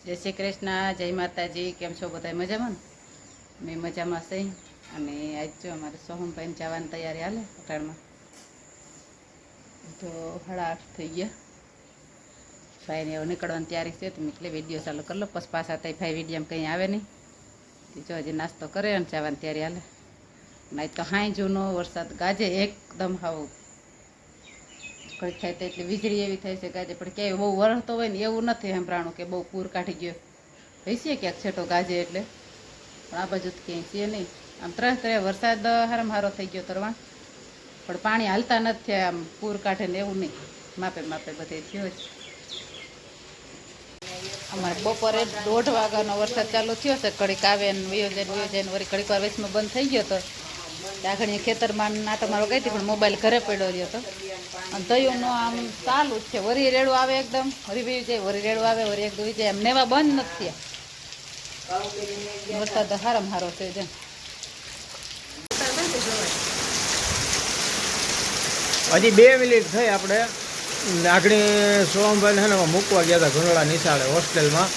જય શ્રી કૃષ્ણ, જય માતાજી. કેમ છો બધા? મજામાં ને? મેં મજામાં છે. અને આજ જો અમારે સોહમભાઈને જવાની તૈયારી હાલે હોટલમાં. તો 8:30 થઈ ગયા. ભાઈને હવે નીકળવાની તૈયારી છે તો મેં એટલે વિડીયો ચાલુ કરી લો. પછી પાછા ત્યાં ભાઈ વિડીયોમાં કંઈ આવે નહીં. જો હજી નાસ્તો કરે અને જવાની તૈયારી હાલે. નહીં તો હાઈ જૂનો વરસાદ ગાજે એકદમ હાવ કઈ થાય તો એટલે વીજળી એવી થાય છે ગાજે, પણ ક્યાંય બહુ વરસતો હોય ને એવું નથી સંભળાણું કે બહુ પૂર કાઢી ગયો હશે ક્યાંક છેટો ગાજે એટલે. પણ આ બાજુ તો ક્યાંય છે નહીં. આમ ત્રણે વરસાદ હારામાં હારો થઈ ગયો તરવા, પણ પાણી હાલતા નથી થયા. આમ પૂર કાઢે ને એવું નહીં, માપે માપે બધે થયો જ. અમારે બપોરે 1:30 વાગ્યાનો વરસાદ ચાલુ થયો છે. ઘડીક આવે ને વયો જાય ને વળી ઘડીક વાર વચમાં બંધ થઈ ગયો તો ત્યાં ખેતરમાં નાટો મારો ગઈ હતી, પણ મોબાઈલ ઘરે પડ્યો રહ્યો હતો. અને તયુંનો આમ ચાલુ જ છે. વરી રેડું આવે એકદમ, વરી વી જાય, વરી રેડું આવે, વરી એક દોઈ જાય, એમ નેવા બંધ નથી થયા. વરસાદ હારામાં હારો છે. જેમ હજી 2 મિનિટ થઈ. આપણે આગળ સોમભાઈને છે ને મૂકવા ગયા હતા ઘણોળા નિશાળે હોસ્ટેલમાં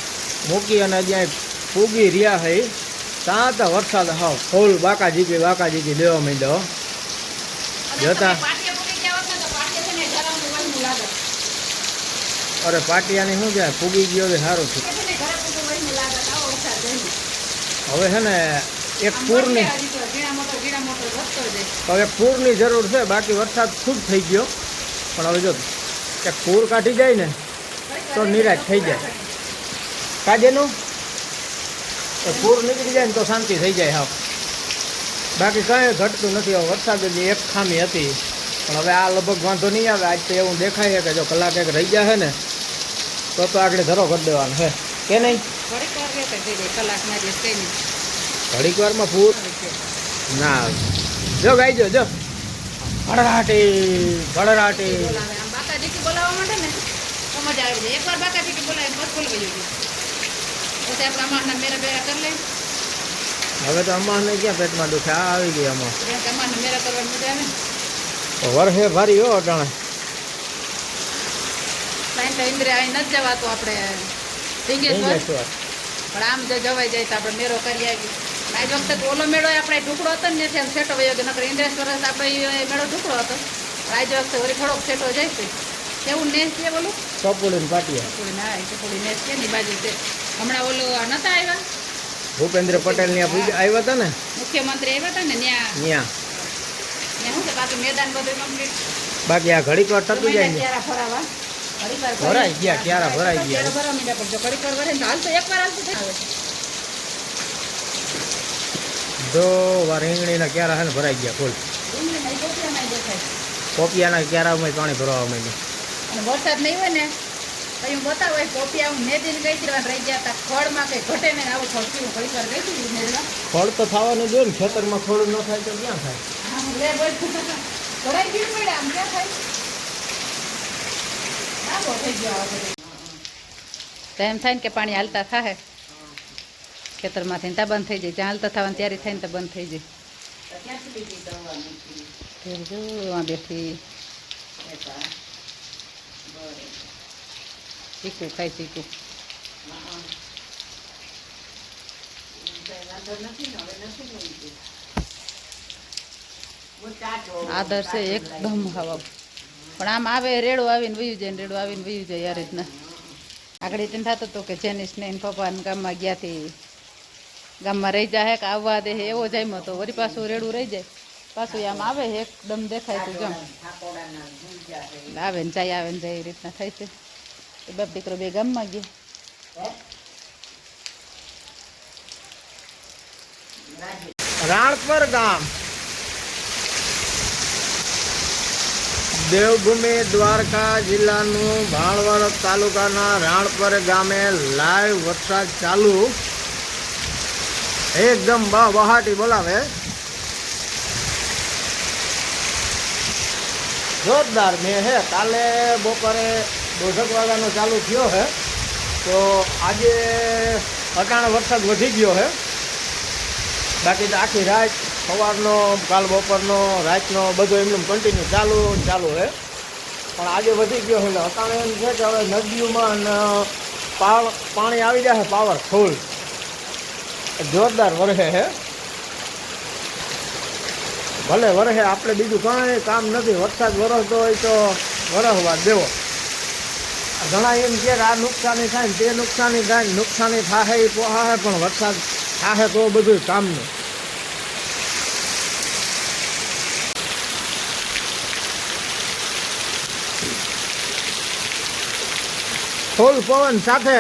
મૂકી, અને જ્યાં પૂગી રહ્યા છે ત્યાં તો વરસાદ હાવ ફૂલ બાકાજીકી દેવા માંડ્યો જતા. અરે પાટિયાની શું જાય, પૂગી ગયો છે સારું છે. હવે છે ને એક પૂરની જરૂર છે, બાકી વરસાદ ખૂબ થઈ ગયો. પણ હવે જો એક પૂર કાઢી જાય ને તો નિરાશ થઈ જાય. કાજેનું પૂર નીકળી જાય ને તો શાંતિ થઈ જાય. હા, બાકી કાંઈ ઘટતું નથી. હવે વરસાદની એક ખામી હતી, પણ હવે આ લગભગ વાંધો નહીં આવે. આજ તો એવું દેખાય છે કે જો કલાક એક રહી જાય ને તો આગળ ધરો કરી દેવાનો છે કે નહીં. ઘડીક વારમાં પૂર ના આવે. જો ગાઈ જો ભડરાટી બોલાવવા માટે ને તો મજા આવી જાય. એકવાર બાકાજી બોલાવે બસ બોલવાઈ ગયું. પછી આપણે અમારના મેરા બેરા કરી લઈએ. હવે તો અમારને ક્યાં પેટમાં દુખે, આ આવી ગઈ અમાર. અમારને મેરા કરવાની મજા આવે ને. વરસે ભારી હો અટાણે. સાઈન તો ઇન્દ્રિય અહીં નથી જવાતું આપણે સિંગેશ્વર, પણ આમ જો જવાઈ જાય તો આપણે મેરો કરી આવી. આજ વખતે તો ઓલો મેળો આપણે ઢુકડો હતો ને ત્યાંથી સેટો વયો ગયો. નકર ઇન્દ્રેશ્વર આપણે મેળો ઢુકડો હતો. આજ વખતે વળી થોડોક સેટો જાય છે. કેવું નેસ છે બોલું? કપોડી પાટિયા. ના, કપોડી નેસ છે ને બાજુ છે. હમણાં ઓલો નતા આવ્યા ભૂપેન્દ્ર પટેલ ને આવ્યા હતા ને, મુખ્યમંત્રી આવ્યા હતા ને ત્યાં શું છે બાકી મેદાન બધું કમ્પ્લીટ. બાકી આ ઘડીક વાર ટકી જાય ને ફરાવા ભરાઈ ગયા, ક્યારા ભરાઈ ગયા. ભરવા મીડા પડજો ઘડીક વાર ભરે હાલ તો એકવાર હાલતું થાય. જો રીંગણીના ક્યારા છે ને ભરાઈ ગયા ફૂલ. પોપિયાના ક્યારામાં પાણી ભરવા માંડ્યું. અને વરસાદ નહીં હોય ને તો હું બતાવું પોપિયા હું મેદીને ગઈ હતી રહી ગયા હતા. ખોળમાં કંઈ ઘટે ને આવું ખોળ પીવું ઘડીક વાર ગઈ હતી મેદમાં. ખોળ તો થવાનું જોઈએ ને, ખેતરમાં ખોળ ન થાય તો ક્યાં થાય? ભરાઈ ગયું મેળા આમ ક્યાં થાય. થઈ ગયો તો એમ થાય ને કે પાણી હાલતા થાય ખેતરમાંથી ત્યાં બંધ થઈ જાય. જ્યાં હાલતા થવાની ત્યારે થાય ને તો બંધ થઈ જાય. બેઠી ચીકુ ખાય ચીકુ. આદર છે એકદમ હવા, પણ આમ આવે રેડો આવીને વયું જાય ને રેડો આવીને વયું જાય. યાર રીતના આગળ તેમ થતું હતું કે જેનિસ ને પપ્પા ગામમાં ગયાથી ગામમાં રહી જાય કે આવવા દે એવો જાયમાં તો વળી પાછું રેડું રહી જાય. પાછું આમ આવે એકદમ દેખાય તું જમ આવે ને જાય એ રીતના થાય છે. એ બાપ દીકરો બે ગામમાં ગયા. રાણપર ગામ દેવભૂમિ દ્વારકા જિલ્લાનું ભાણવડ તાલુકાના રાણપર ગામે લાઈવ વરસાદ ચાલુ. એકદમ બહાટી બોલાવે, જોરદાર મેં હે. કાલે બપોરે 2:30 વાગ્યાનો ચાલુ થયો હે, તો આજે અટાણે વરસાદ વધી ગયો હે. બાકી તો આખી રાત સવારનો, કાલ બપોરનો, રાતનો બધો એમનું કન્ટિન્યુ ચાલુ હે. પણ આજે વધી ગયો એટલે અટાણે એમ છે કે હવે નદીઓમાં પાણી આવી જાય પાવર ફૂલ, જોરદાર વરસે હે. ભલે વરસે, આપણે બીજું કાંઈ કામ નથી. વરસાદ વરસતો હોય તો વરસવા દેવો. ઘણા એમ કે આ નુકસાની થાય ને તે નુકસાની થાય, નુકસાની થાય એ પોહાય, પણ વરસાદ થાય તો બધું કામનું. ફૂલ પવન સાથે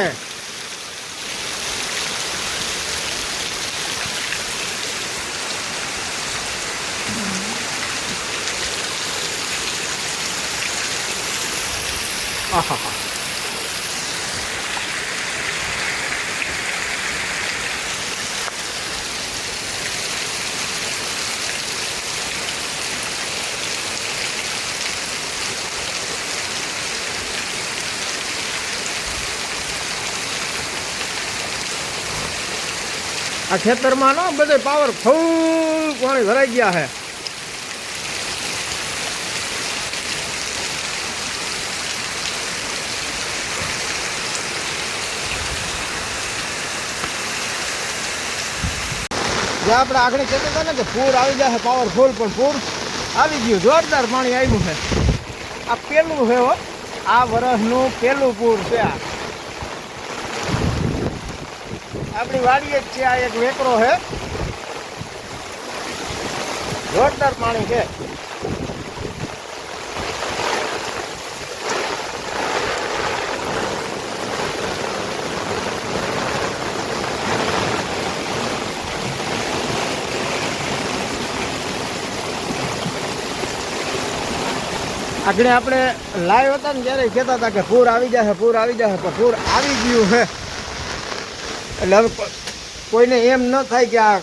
આહા. આ ખેતરમાં નો બધે પાવર ફૂલ પાણી ભરાઈ ગયા છે. જે આપણે આગળ કહેતા હતા ને કે પૂર આવી જાય પાવરફુલ, પણ પૂર આવી ગયું. જોરદાર પાણી આવ્યું છે. આ પેલું છે હો, આ વર્ષનું પેલું પૂર છે. આપણી વાડીએ જ છે. આ એક વેકરો છે, જોરદાર પાણી છે. આગળ આપણે લાઈવ હતા ને ત્યારે કહેતા હતા કે પૂર આવી જશે, પૂર આવી જશે, પણ પૂર આવી ગયું છે. એટલે હવે કોઈને એમ ન થાય કે આ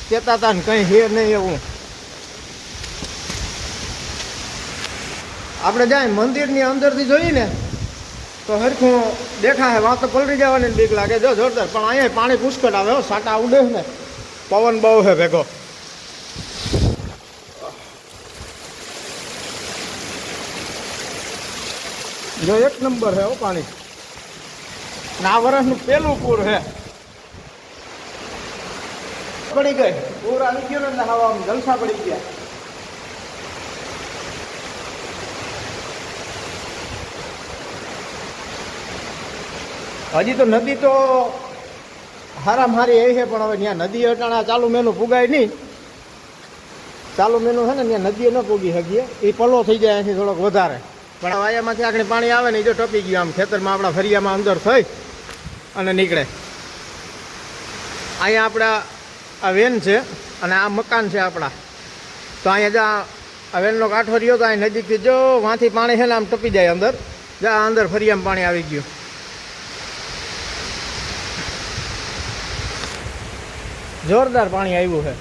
કહેતા હતા ને કંઈ છે નહીં એવું. આપણે જાય મંદિરની અંદરથી જોઈએ ને તો હરખું દેખાય, વાં તો પલરી જવાની બીક લાગે. જો જોરદાર, પણ અહીંયા પાણી પુષ્કળ આવે. સાટા ઉડે ને, પવન બહુ છે ભેગો. જો એક નંબર છે પાણી. આ વર્ષનું પેલું પૂર છે. પડી ગઈ, પૂર આવી ગયો ને હવામાં જલસા પડી ગયા. હજી તો નદી તો હારામાં હારી એવી છે, પણ હવે ત્યાં નદી અટાણા ચાલુ મેનું પુગાય નહીં. ચાલુ મેનું છે ને ત્યાં નદીએ ન પૂગી શકીએ, એ પલો થઈ જાય અહીંથી થોડોક વધારે. પણ વાયામાંથી આગળ પાણી આવે ને, એ જો ટપી ગયું આમ ખેતરમાં આપણા ફરિયામાં અંદર થઈ અને નીકળે. અહીંયા આપણા આ વેન છે અને આ મકાન છે આપણા. તો અહીંયા જ્યાં આ વેનનો કાંઠો રહ્યો તો અહીં નજીકથી જો વાંથી પાણી છે ને આમ ટપી જાય અંદર. જ્યાં અંદર ફરિયામાં પાણી આવી ગયું. જોરદાર પાણી આવ્યું છે.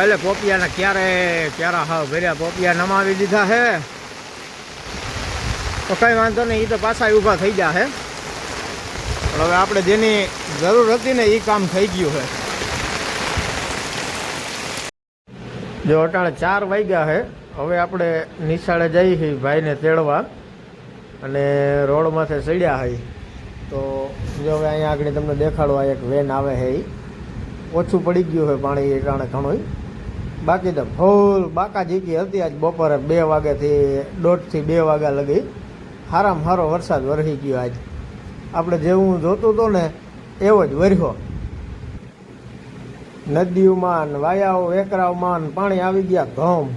એટલે પોપિયાના ક્યારા હાવ ભર્યા. પોપિયા નમાવી દીધા છે તો કંઈ વાંધો નહીં, એ તો પાછા ઊભા થઈ ગયા છે. પણ હવે આપણે જેની જરૂર હતી ને એ કામ થઈ ગયું છે. જો અટાણે 4 વાગ્યા છે. હવે આપણે નિશાળે જઈએ છીએ ભાઈને તેડવા, અને રોડમાંથી ચડ્યા હોય તો જો હવે અહીંયા આગળ તમને દેખાડવા એક વેન આવે છે. એ ઓછું પડી ગયું છે પાણી અટાણે ઘણું. બાકી તો ફૂલ બાકા જીકી હતી. આજ બપોરે 2 વાગ્યાથી 1:30 થી 2 વાગ્યા લગી સારામાં સારો વરસાદ વરસી ગયો. આજ આપણે જેવું જોતું હતું ને એવો જ વર્યો. નદીઓમાં વાયાઓ વેકરાઓમાં પાણી આવી ગયા ઘઉં.